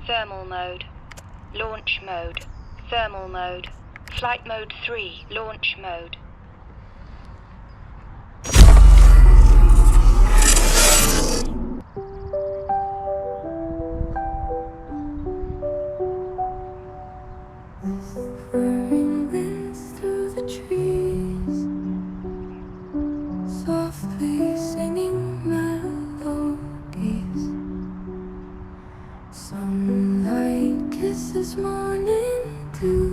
Thermal mode. Launch mode. Thermal mode. Flight mode 3. Launch mode. Whirring winds through the trees, softly singing melodies. Sunlight kisses morning dew.